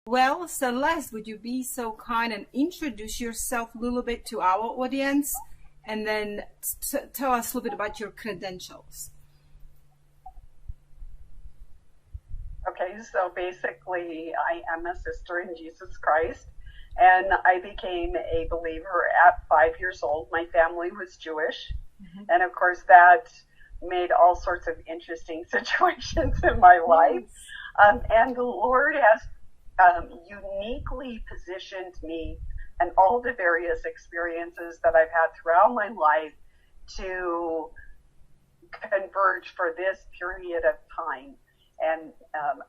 Well, Celeste, would you be so kind and introduce yourself a little bit to our audience, and then tell us a little bit about your credentials? Okay, so basically I am a sister in Jesus Christ, and I became a believer at 5 years old. My family was Jewish, and of course that made all sorts of interesting situations in my life. And the Lord has uniquely positioned me and all the various experiences that I've had throughout my life to converge for this period of time, and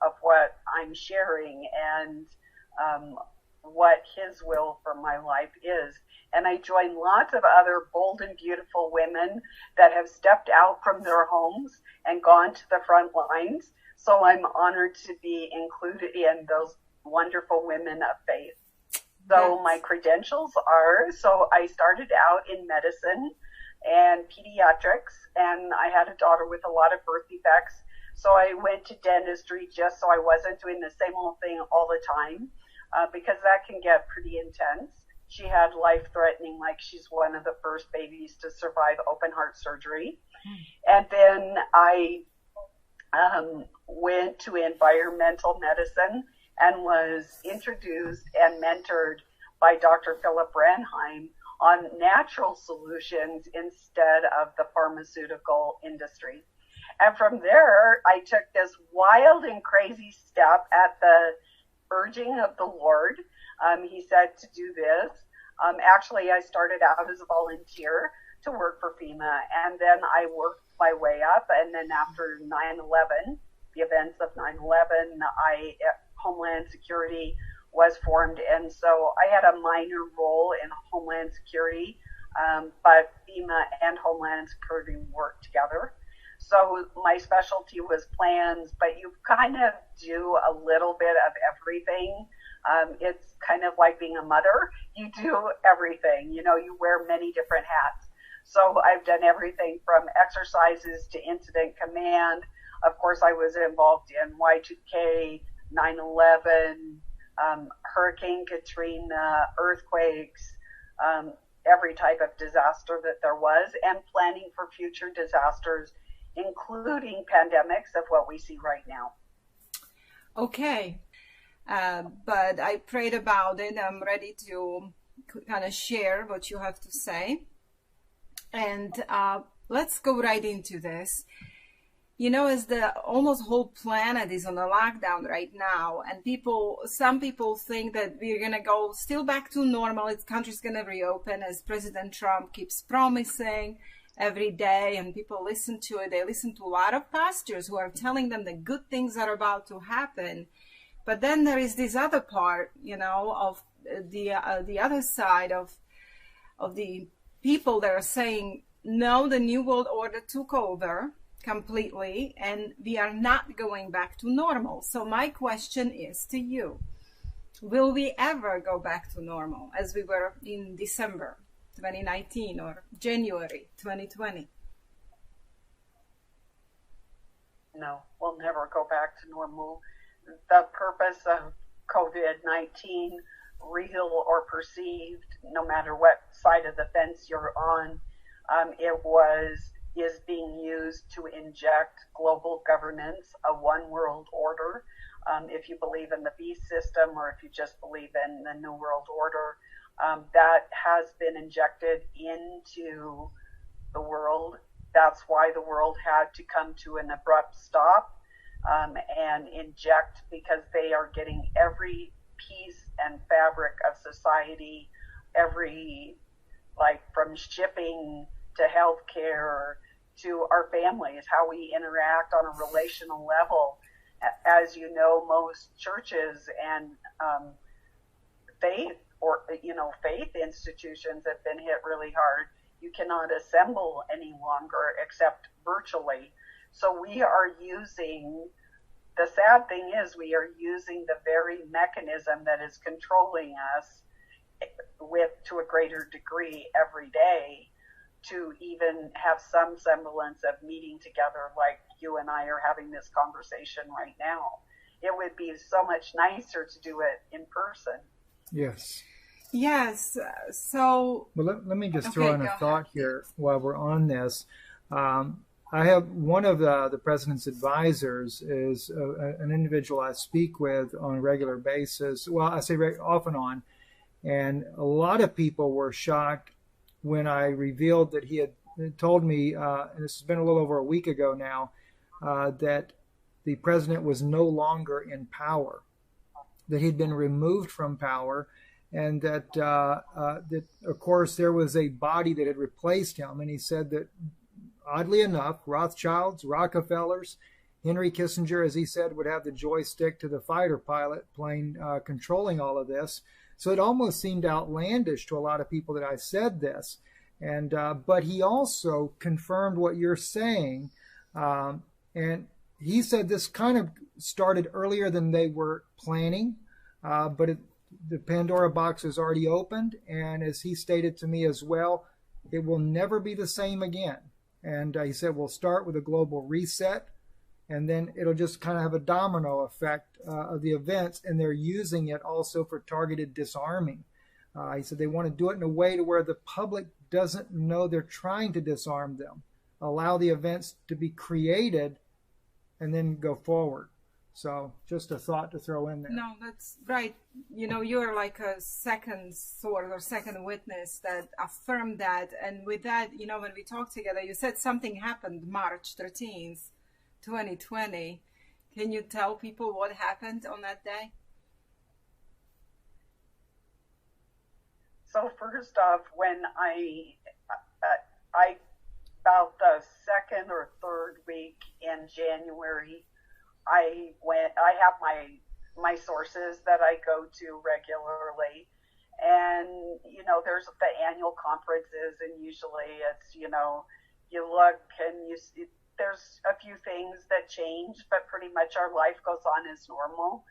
of what I'm sharing, and what His will for my life is. And I join lots of other bold and beautiful women that have stepped out from their homes and gone to the front lines. So I'm honored to be included in those wonderful women of faith. So my credentials are, so I started out in medicine and pediatrics, and I had a daughter with a lot of birth defects. So I went to dentistry just so I wasn't doing the same old thing all the time, because that can get pretty intense. She had life-threatening, like she's one of the first babies to survive open heart surgery. And then I went to environmental medicine and was introduced and mentored by Dr. Philip Branheim on natural solutions instead of the pharmaceutical industry. And from there, I took this wild and crazy step at the urging of the Lord. He said to do this. Actually, I started out as a volunteer to work for FEMA, and then I worked my way up. And then after 9/11, the events of 9/11, Homeland Security was formed, and so I had a minor role in Homeland Security, but FEMA and Homeland Security worked together. So my specialty was plans, but you kind of do a little bit of everything. It's kind of like being a mother. You do everything, you know, you wear many different hats. So I've done everything from exercises to incident command. Of course, I was involved in Y2K, 9/11, Hurricane Katrina, earthquakes, every type of disaster that there was, and planning for future disasters, including pandemics of what we see right now. Okay. But I prayed about it. I'm ready to kind of share what you have to say. And let's go right into this. You know, as the almost whole planet is on a lockdown right now, and some people think that we're going to go still back to normal. The country's going to reopen, as President Trump keeps promising every day, and people listen to it. They listen to a lot of pastors who are telling them that good things are about to happen. But then there is this other part, you know, of the other side of the people that are saying, no, the New World Order took over completely, and we are not going back to normal. So my question is to you, will we ever go back to normal as we were in December 2019 or January 2020? No, we'll never go back to normal. The purpose of COVID-19, real or perceived, no matter what side of the fence you're on, is being used to inject global governance, a one world order. If you believe in the beast system, or if you just believe in the New World Order, that has been injected into the world. That's why the world had to come to an abrupt stop and inject, because they are getting every piece and fabric of society, from shipping to healthcare to our families, how we interact on a relational level. As you know, most churches and faith institutions have been hit really hard. You cannot assemble any longer except virtually. So we are using, the sad thing is, we are using the very mechanism that is controlling us to a greater degree every day to even have some semblance of meeting together like you and I are having this conversation right now. it would be so much nicer to do it in person. Yes. Yes. So, well, let me just throw in a thought here while we're on this. I have one of the president's advisors is an individual I speak with on a regular basis. Well, I say off and on. And a lot of people were shocked when I revealed that he had told me, and this has been a little over a week ago now, that the president was no longer in power, that he'd been removed from power, and that, that of course, there was a body that had replaced him. And he said that, oddly enough, Rothschilds, Rockefellers, Henry Kissinger, as he said, would have the joystick to the fighter pilot plane controlling all of this. So it almost seemed outlandish to a lot of people that I said this. And but he also confirmed what you're saying. And he said this kind of started earlier than they were planning, but the Pandora box is already opened. And as he stated to me as well, it will never be the same again. And he said, we'll start with a global reset, and then it'll just kind of have a domino effect of the events. And they're using it also for targeted disarming. He said they want to do it in a way to where the public doesn't know they're trying to disarm them, allow the events to be created, and then go forward. So just a thought to throw in there. No, that's right. You know, you're like a second source or second witness that affirmed that. And with that, you know, when we talked together, you said something happened March 13th, 2020. Can you tell people what happened on that day? So first off, when I about the second or third week in January, I have my sources that I go to regularly, and you know, there's the annual conferences, and usually it's, you know, you look and you see there's a few things that change, but pretty much our life goes on as normal.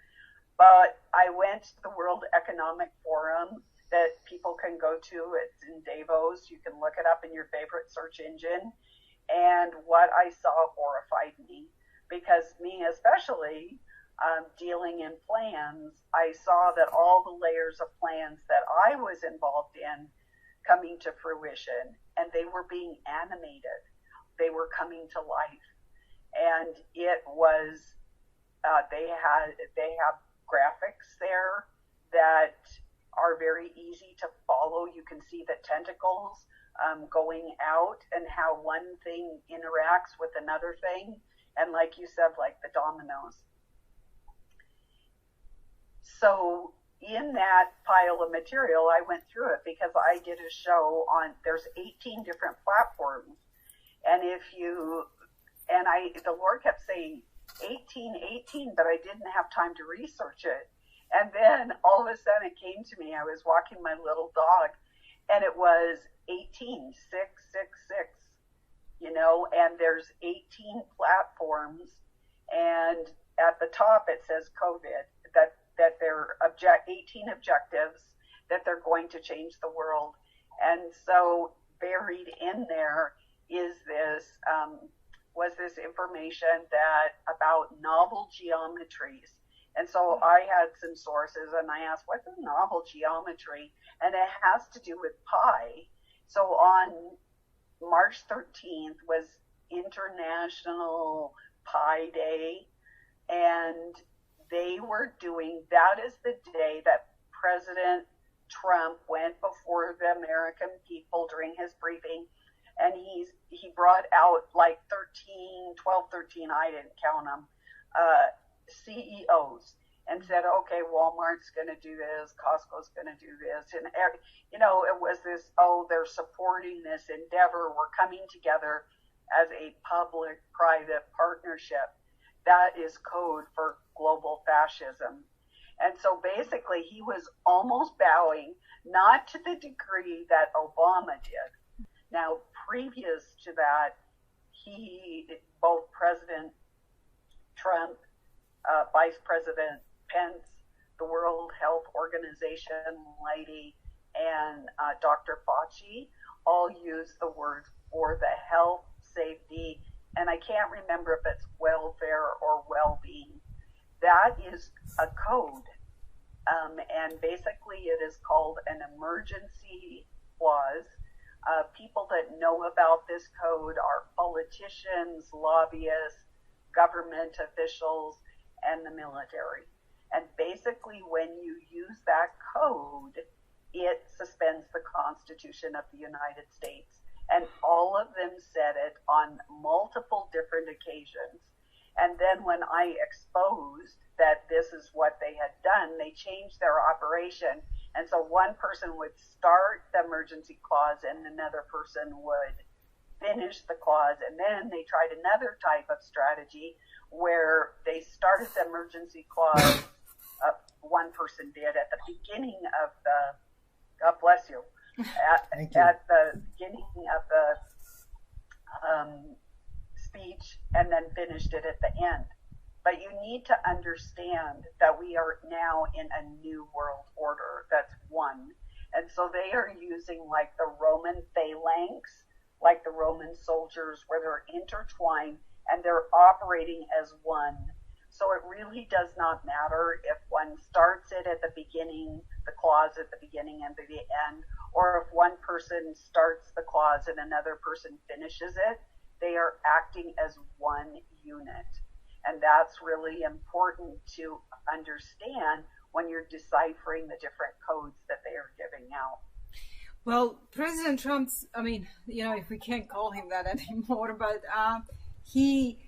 But I went to the World Economic Forum that people can go to. It's in Davos. You can look it up in your favorite search engine. And what I saw horrified me, because me especially, dealing in plans, I saw that all the layers of plans that I was involved in coming to fruition, and they were being animated. They were coming to life. And it was, they have graphics there that are very easy to follow. You can see the tentacles going out and how one thing interacts with another thing. And like you said, like the dominoes. So in that pile of material, I went through it because I did a show on, there's 18 different platforms. And the Lord kept saying 18, but I didn't have time to research it. And then all of a sudden it came to me. I was walking my little dog, and it was 18, 666, you know, and there's 18 platforms. And at the top it says COVID, that they're 18 objectives, that they're going to change the world. And so buried in there is was this information about novel geometries. And so I had some sources, and I asked, what's a novel geometry? And it has to do with pi. So on March 13th was International Pi Day, and they were that is the day that President Trump went before the American people during his briefing, and he brought out like 12, 13, I didn't count them, CEOs, and said, okay, Walmart's going to do this, Costco's going to do this. And, you know, it was this, they're supporting this endeavor. We're coming together as a public-private partnership. That is code for global fascism. And so basically he was almost bowing, not to the degree that Obama did. Now, previous to that, both President Trump, Vice President Pence, the World Health Organization lady, and Dr. Fauci all use the words for the health, safety, and I can't remember if it's welfare or well-being. that is a code. And basically it is called an emergency clause. People that know about this code are politicians, lobbyists, government officials, and the military. And basically when you use that code, it suspends the Constitution of the United States. And all of them said it on multiple different occasions. And then when I exposed that this is what they had done, they changed their operation. And so one person would start the emergency clause and another person would finish the clause. And then they tried another type of strategy where they started the emergency clause, one person did, at the beginning of the, God bless you, at the beginning of the speech, and then finished it at the end. But you need to understand that we are now in a new world order. That's one. And so they are using like the Roman phalanx, like the Roman soldiers, where they're intertwined and they're operating as one. So it really does not matter if one starts it at the beginning, the clause at the beginning and the end, or if one person starts the clause and another person finishes it. They are acting as one unit. And that's really important to understand when you're deciphering the different codes that they are giving out. Well, President Trump's, I mean, you know, if we can't call him that anymore, but he